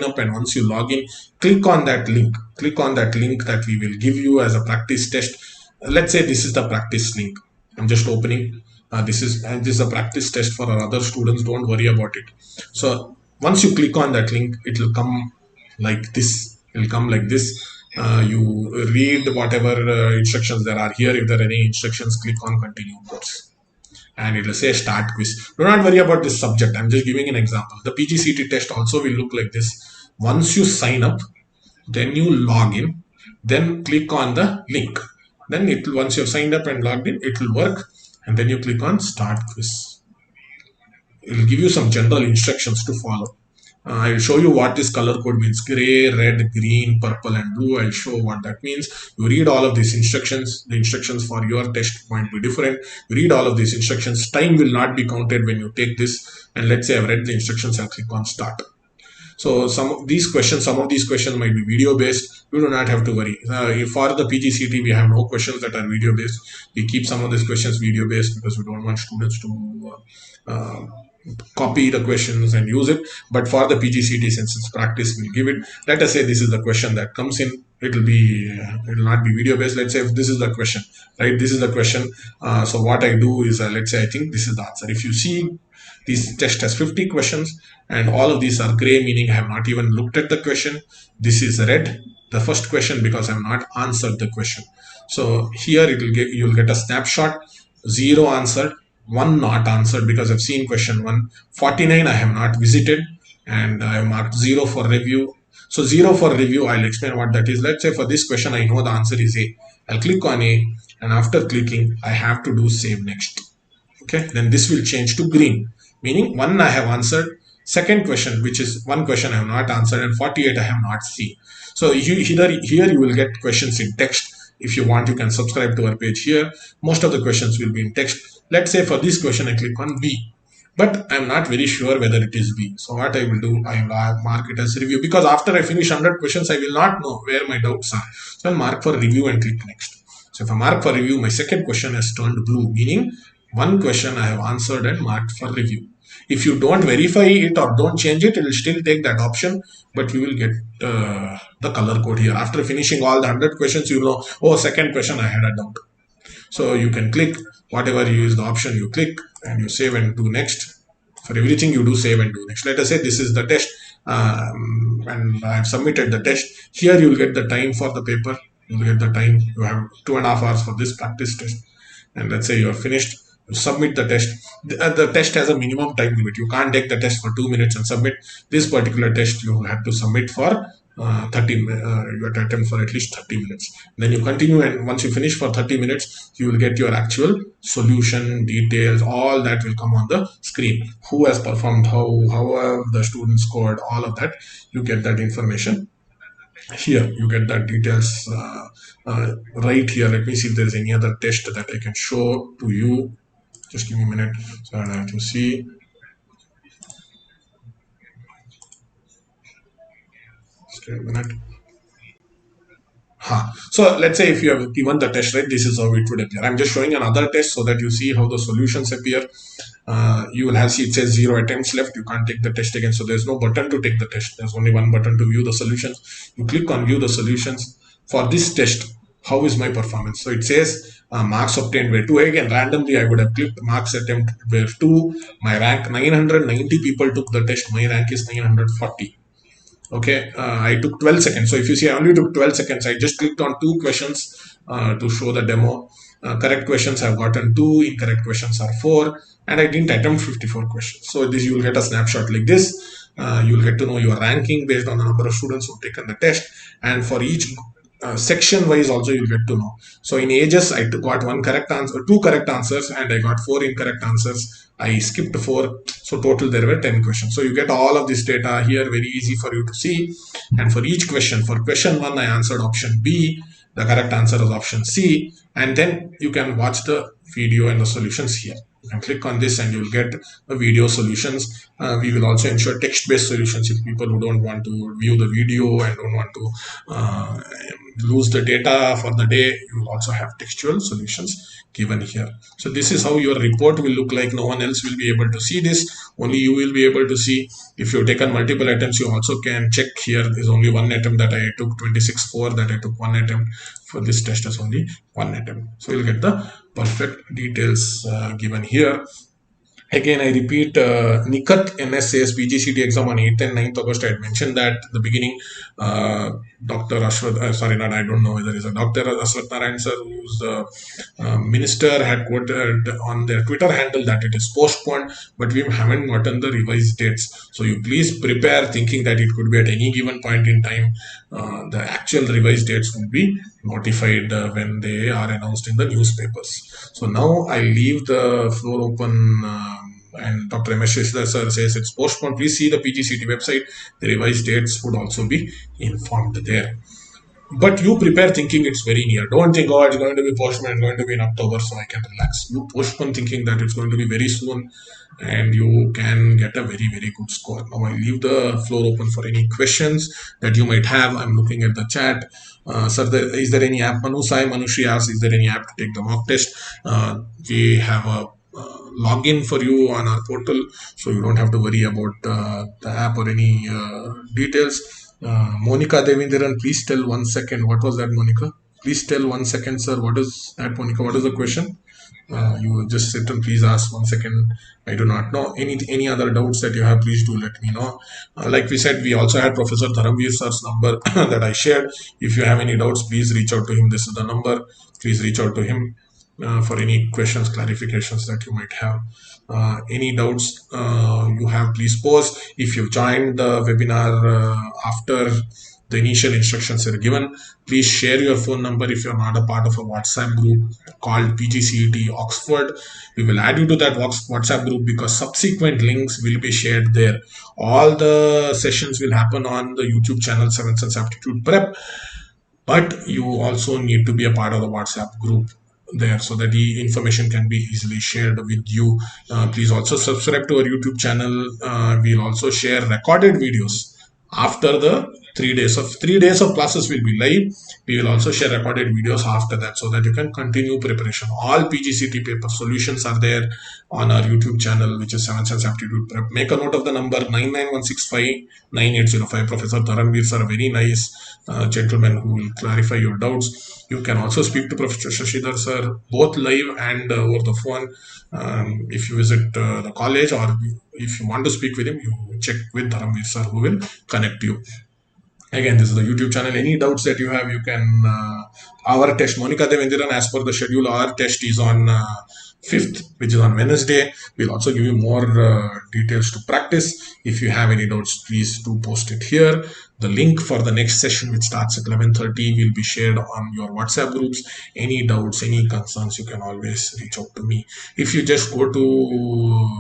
up and once you log in, click on that link. Click on that link that we will give you as a practice test. Let's say this is the practice link. I'm just opening. This is a practice test for our other students. Don't worry about it. So once you click on that link, it will come like this. It will come like this. You read whatever instructions there are here. If there are any instructions, click on continue course, and it will say start quiz. Do not worry about this subject. I'm just giving an example. The PGCT test also will look like this. Once you sign up, then you log in, then click on the link. Then once you've signed up and logged in, it will work, and then you click on start quiz. It will give you some general instructions to follow. I will show you what this color code means. Gray, red, green, purple and blue. I'll show what that means. You read all of these instructions. The instructions for your test might be different. You read all of these instructions. Time will not be counted when you take this. And let's say I've read the instructions and click on start. So some of these questions might be video based. You do not have to worry. For the PGCT, we have no questions that are video based. We keep some of these questions video based because we don't want students to copy the questions and use it. But for the PGCT, since it's practice, we'll give it. Let us say this is the question that comes in. It will not be video based. Let's say if this is the question, right? This is the question. So what I do is, let's say I think this is the answer. If you see, this test has 50 questions and all of these are gray, meaning I have not even looked at the question. This is red, the first question, because I have not answered the question. So here you'll get a snapshot. 0 answered, 1 not answered because I've seen question 1. 49 I have not visited, and I have marked 0 for review. So 0 for review, I'll explain what that is. Let's say for this question I know the answer is A. I'll click on A, and after clicking I have to do save next. Okay, then this will change to green, meaning 1 I have answered, second question, which is 1 question I have not answered, and 48 I have not seen. So here you will get questions in text. If you want, you can subscribe to our page here. Most of the questions will be in text. Let's say for this question I click on B, but I'm not very sure whether it is B. So what I will do, I will mark it as review, because after I finish 100 questions, I will not know where my doubts are. So I'll mark for review and click next. So if I mark for review, my second question has turned blue, meaning one question I have answered and marked for review. If you don't verify it or don't change it, it will still take that option, but you will get the color code here. After finishing all the 100 questions, you know, oh, second question I had a doubt. So you can click whatever you use the option, you click and you save and do next. For everything you do save and do next. Let us say this is the test, and I have submitted the test. Here you will get the time for the paper. You will get the time. You have 2.5 hours for this practice test. And let's say you are finished. You submit the test. The test has a minimum time limit. You can't take the test for 2 minutes and submit. This particular test you have to submit for 30 you have to attempt for at least 30 minutes. Then you continue, and once you finish for 30 minutes, you will get your actual solution details. All that will come on the screen. Who has performed, how have the students scored, all of that. You get that information here. You get that details right here. Let me see if there is any other test that I can show to you. Just give me a minute. So I have to see. Just a minute. So let's say if you have given the test, right, this is how it would appear. I'm just showing another test so that you see how the solutions appear. You will have, see it says 0 attempts left. You can't take the test again. So there's no button to take the test. There's only one button to view the solutions. You click on view the solutions. For this test, how is my performance? So it says marks obtained were 2. Again, randomly I would have clicked marks attempt were 2. My rank, 990 people took the test. My rank is 940. Okay, I took 12 seconds. So if you see, I only took 12 seconds. I just clicked on 2 questions to show the demo. Correct questions I've gotten 2, incorrect questions are 4, and I didn't attempt 54 questions. So this, you will get a snapshot like this. You will get to know your ranking based on the number of students who've taken the test, and for each section wise also you'll get to know. So in ages, I got 1 correct answer, 2 correct answers, and I got 4 incorrect answers. I skipped 4, so total there were 10 questions. So you get all of this data here, very easy for you to see. And for each question, for question 1 I answered option B, the correct answer is option C, and then you can watch the video and the solutions here. You can click on this and you will get the video solutions. We will also ensure text-based solutions if people who don't want to view the video and don't want to lose the data for the day. You will also have textual solutions given here. So this is how your report will look like. No one else will be able to see this. Only you will be able to see. If you've taken multiple attempts, you also can check here. There's only 1 attempt that I took, 26.4 that I took 1 attempt. For this test is only 1 attempt. So you'll get the perfect details given here. Again, I repeat, Nikat NSA's PGCET exam on 8th and 9th August. I had mentioned that at the beginning. Dr. Ashwath, sorry, not, I don't know whether it's a Dr. Ashwath Narayan sir, who's the minister, had quoted on their Twitter handle that it is postponed, but we haven't gotten the revised dates. So you please prepare thinking that it could be at any given point in time. The actual revised dates will be notified when they are announced in the newspapers. So now I leave the floor open. And Dr. M.S. Shishda sir says it's postponed. Please see the PGCET website. The revised dates would also be informed there. But you prepare thinking it's very near. Don't think, oh, it's going to be postponed, it's going to be in October, so I can relax. You postpone thinking that it's going to be very soon and you can get a very, very good score. Now I leave the floor open for any questions that you might have. I'm looking at the chat. Sir, is there any app? Manushi asks, is there any app to take the mock test? We have a login for you on our portal, so you don't have to worry about the app or any details. Monica Devindaran, please tell 1 second. What was that, Monica? Please tell 1 second, sir. What is that, Monica? What is the question? You just sit and please ask 1 second. I do not know. Any other doubts that you have, please do let me know. Like we said, we also had Professor Dharamveer sir's number that I shared. If you have any doubts, please reach out to him. This is the number. Please reach out to him for any questions, clarifications that you might have. Any doubts you have, please post. If you've joined the webinar after the initial instructions are given, please share your phone number if you're not a part of a WhatsApp group called PGCET Oxford. We will add you to that WhatsApp group because subsequent links will be shared there. All the sessions will happen on the YouTube channel 7th Sense Aptitude Prep, but you also need to be a part of the WhatsApp group. there so that the information can be easily shared with you. Please also subscribe to our YouTube channel. We'll also share recorded videos after the 3 days of classes will be live. We will also share recorded videos after that so that you can continue preparation. All PGCT paper solutions are there on our YouTube channel, which is 7 Sense Aptitude Prep. Make a note of the number 991659805. Professor Dharamveer sir, a very nice gentleman who will clarify your doubts. You can also speak to Professor Shashidhar sir both live and over the phone. If you visit the college, or if you want to speak with him, you check with Dharamveer sir who will connect you. Again, this is the YouTube channel. Any doubts that you have, you can. Our test, Monica Devendiran, as per the schedule, our test is on 5th, which is on Wednesday. We'll also give you more details to practice. If you have any doubts, please do post it here. The link for the next session, which starts at 11:30, will be shared on your WhatsApp groups. Any doubts, any concerns, you can always reach out to me. If you just go to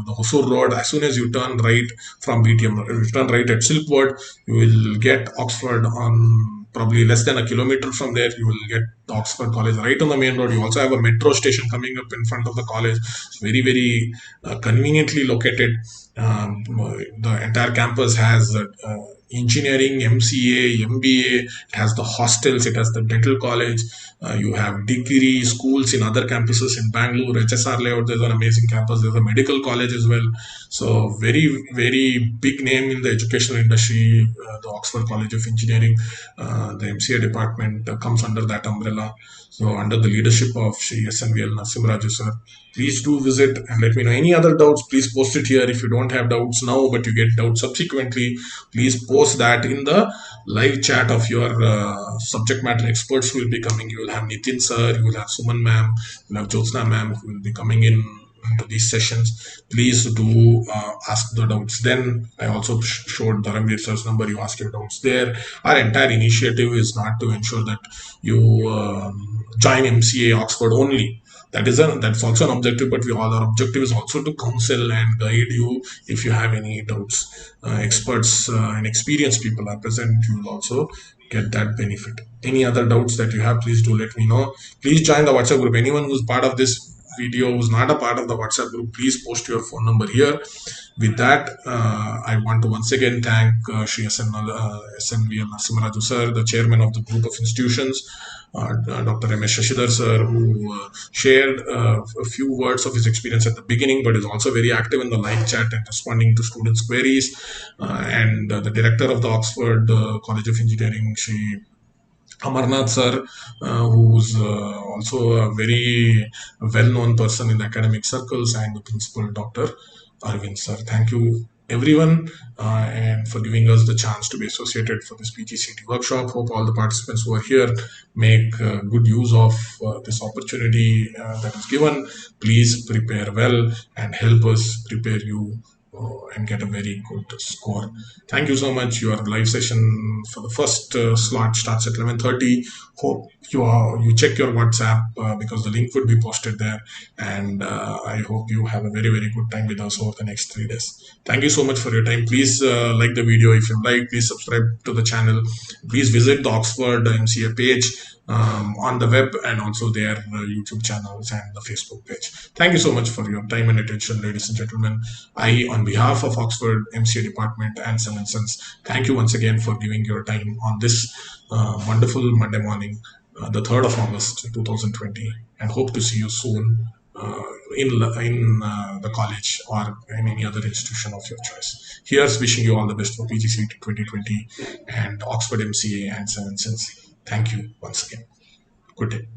the Hosur Road, as soon as you turn right from BTM, you turn right at Silkwood, you will get Oxford on probably less than a kilometer from there. You will get Oxford College right on the main road. You also have a metro station coming up in front of the college. It's very, very conveniently located. The entire campus has engineering, MCA, MBA. It has the hostels. It has the dental college. You have degree schools in other campuses in Bangalore, HSR layout. There's an amazing campus. There's a medical college as well. So very, very big name in the educational industry. The Oxford College of Engineering, the MCA department comes under that umbrella. So under the leadership of Shri SNVL Narasimharaju sir. Please do visit and let me know any other doubts. Please post it here. If you don't have doubts now, but you get doubts subsequently, please post that in the live chat of your subject matter experts who will be coming. You will have Nitin sir, you will have Suman ma'am, you will have Jyotsna ma'am who will be coming in into these sessions. Please do ask the doubts. Then I also showed Dharamveer sir's number. You ask your doubts there. Our entire initiative is not to ensure that you join MCA Oxford only. That's also an objective, but our objective is also to counsel and guide you if you have any doubts. Experts and experienced people are present. You will also get that benefit. Any other doubts that you have, please do let me know. Please join the WhatsApp group. Anyone who's part of this video who's not a part of the WhatsApp group, please post your phone number here. With that, I want to once again thank Shri SNVL Narasimharaju sir, the chairman of the group of institutions, Dr. M.S. Shashidhar sir, who shared a few words of his experience at the beginning, but is also very active in the live chat and responding to students' queries, and the director of the Oxford College of Engineering, Shri Amarnath sir, who's also a very well-known person in the academic circles, and the principal, Dr. Arvind sir. Thank you everyone and for giving us the chance to be associated for this PGCT workshop. Hope all the participants who are here make good use of this opportunity that is given. Please prepare well and help us prepare you and get a very good score. Thank you so much. Your live session for the first slot starts at 11:30. Hope you check your WhatsApp because the link would be posted there, and I hope you have a very, very good time with us over the next 3 days. Thank you so much for your time. Please like the video if you like. Please subscribe to the channel. Please visit the Oxford MCA page on the web, and also their YouTube channels and the Facebook page. Thank you so much for your time and attention, ladies and gentlemen. I, on behalf of Oxford MCA Department and 7 Sense, thank you once again for giving your time on this wonderful Monday morning, the 3rd of August 2020, and hope to see you soon in the college or in any other institution of your choice. Here's wishing you all the best for PGCET 2020 and Oxford MCA and 7 Sense. Thank you once again. Good day.